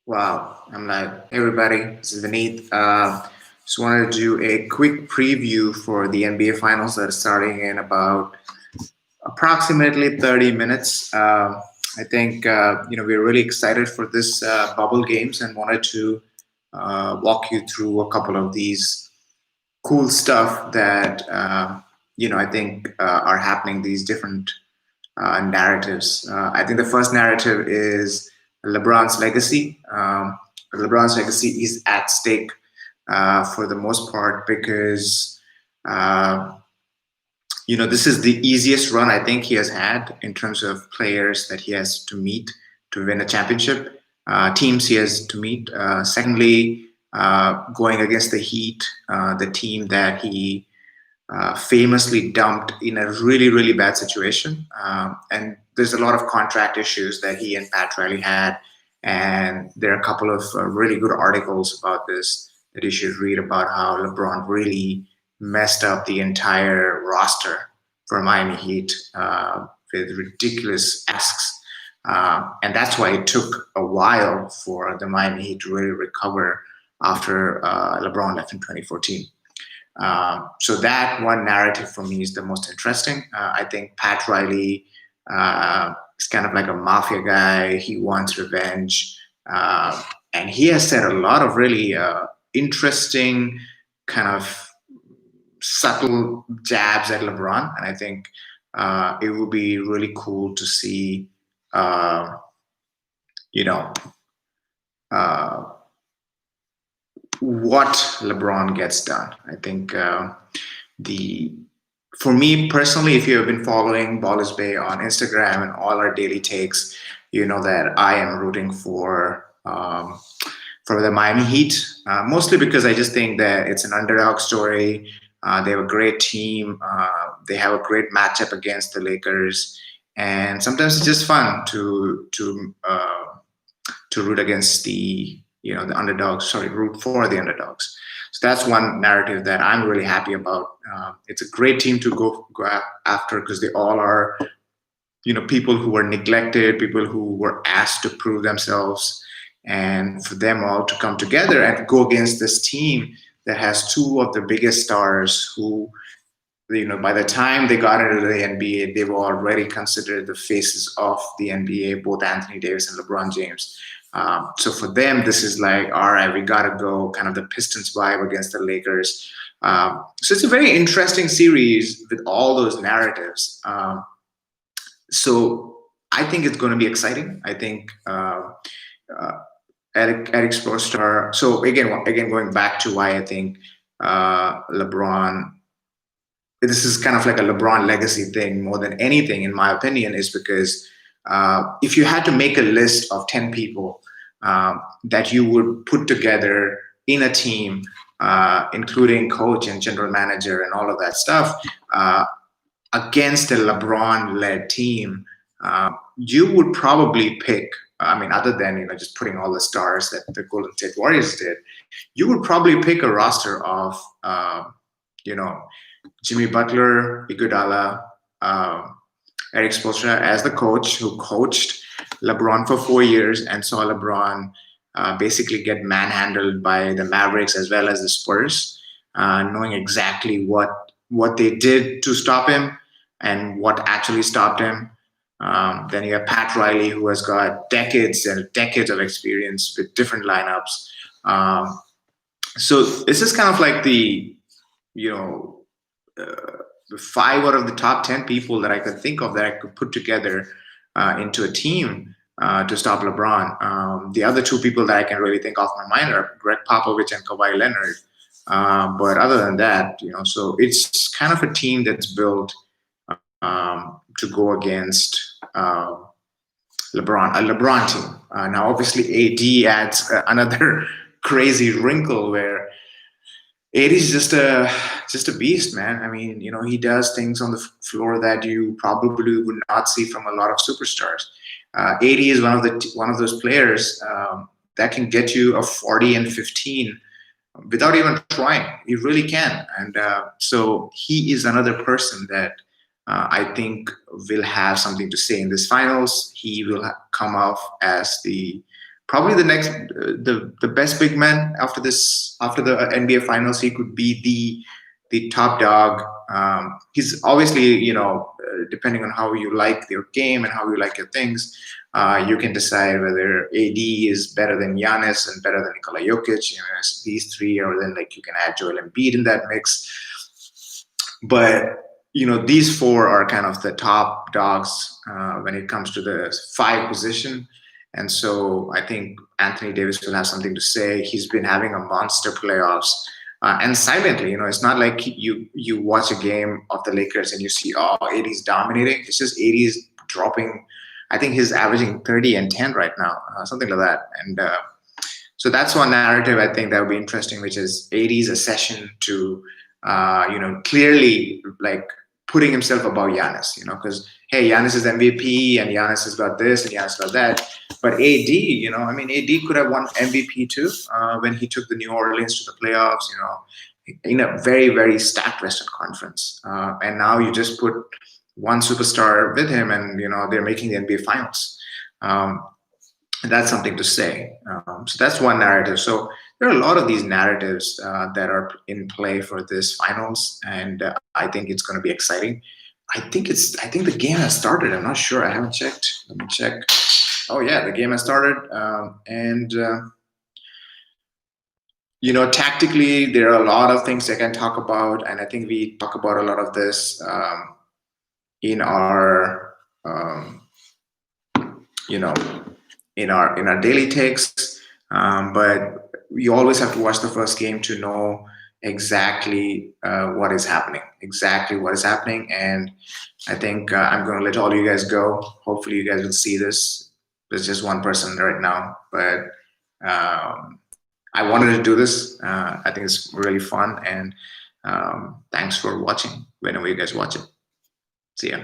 Wow. I'm like, hey everybody, this is Vineet. Just wanted to do a quick preview for the NBA Finals that are starting in about approximately 30 minutes. I think, we're really excited for this bubble games and wanted to walk you through a couple of these cool stuff that, I think are happening, these different narratives. I think the first narrative is LeBron's legacy. LeBron's legacy is at stake for the most part because uh, this is the easiest run I think he has had in terms of players that he has to meet to win a championship, teams he has to meet. Secondly, going against the Heat, the team that he famously dumped in a really, really bad situation. And there's a lot of contract issues that he and Pat Riley had. And there are a couple of really good articles about this that you should read about how LeBron really messed up the entire roster for Miami Heat with ridiculous asks. And that's why it took a while for the Miami Heat to really recover after LeBron left in 2014. So that one narrative for me is the most interesting. I think Pat Riley is kind of like a mafia guy. He wants revenge, and he has said a lot of really interesting, kind of subtle jabs at LeBron, and I think it would be really cool to see, uh, you know, uh, what LeBron gets done. I think the for me personally, if you have been following Ballers Bay on Instagram and all our daily takes, you know that I am rooting for the Miami Heat, mostly because I just think that it's an underdog story. They have a great team. They have a great matchup against the Lakers, and sometimes it's just fun to root against the underdogs. Sorry, root for the underdogs. So that's one narrative that I'm really happy about. It's a great team to go after because they all are people who were neglected, people who were asked to prove themselves, and for them all to come together and go against this team that has two of the biggest stars who by the time they got into the NBA, they were already considered the faces of the NBA, both Anthony Davis and LeBron James. So for them, this is like, all right, we got to go kind of the Pistons vibe against the Lakers. So it's a very interesting series with all those narratives. So I think it's going to be exciting. I think uh, Eric Spoelstra. So again, going back to why I think LeBron, this is kind of like a LeBron legacy thing more than anything, in my opinion, is because if you had to make a list of 10 people that you would put together in a team, including coach and general manager and all of that stuff, against a LeBron led team, you would probably pick. I mean, other than just putting all the stars that the Golden State Warriors did, you would probably pick a roster of you know Jimmy Butler, Iguodala, Eric Spoelstra as the coach who coached LeBron for 4 years and saw LeBron basically get manhandled by the Mavericks as well as the Spurs, knowing exactly what they did to stop him and what actually stopped him. Then you have Pat Riley, who has got decades and decades of experience with different lineups. Um, so this is kind of like you know the five out of the top 10 people that I could think of that I could put together into a team to stop LeBron. The other two people that I can really think off my mind are Greg Popovich and Kawhi Leonard. But other than that, so it's kind of a team that's built to go against LeBron, a LeBron team. Now, obviously, AD adds another crazy wrinkle where AD's just a beast, man. I mean, he does things on the floor that you probably would not see from a lot of superstars. AD is one of those players that can get you a 40 and 15 without even trying. He really can, and so he is another person that I think will have something to say in this finals. He will come off as the probably the next the best big man after this, after the NBA Finals. He could be the top dog. He's obviously, depending on how you like your game and how you like your things, you can decide whether AD is better than Giannis and better than Nikola Jokic. These three, or then like you can add Joel Embiid in that mix. But these four are kind of the top dogs when it comes to the five position. And so I think Anthony Davis will have something to say. He's been having a monster playoffs. And silently, it's not like you watch a game of the Lakers and you see, oh, AD's dominating. It's just AD's dropping. I think he's averaging 30 and 10 right now, something like that. And so that's one narrative I think that would be interesting, which is AD's accession to, clearly like putting himself above Giannis, because hey, Giannis is MVP and Giannis has got this and Giannis got that. But AD, AD could have won MVP too when he took the New Orleans to the playoffs, in a very, very stacked Western Conference. And now you just put one superstar with him and, they're making the NBA Finals. That's something to say. So that's one narrative. So there are a lot of these narratives that are in play for this finals, and I think it's going to be exciting. I think the game has started. I'm not sure. I haven't checked. Let me check. Oh yeah, the game has started. Tactically, there are a lot of things I can talk about, and I think we talk about a lot of this in our in our daily takes, but you always have to watch the first game to know exactly what is happening. And I think I'm going to let all you guys go. Hopefully you guys will see this. There's just one person right now, but I wanted to do this. I think it's really fun, and thanks for watching whenever you guys watch it. See ya.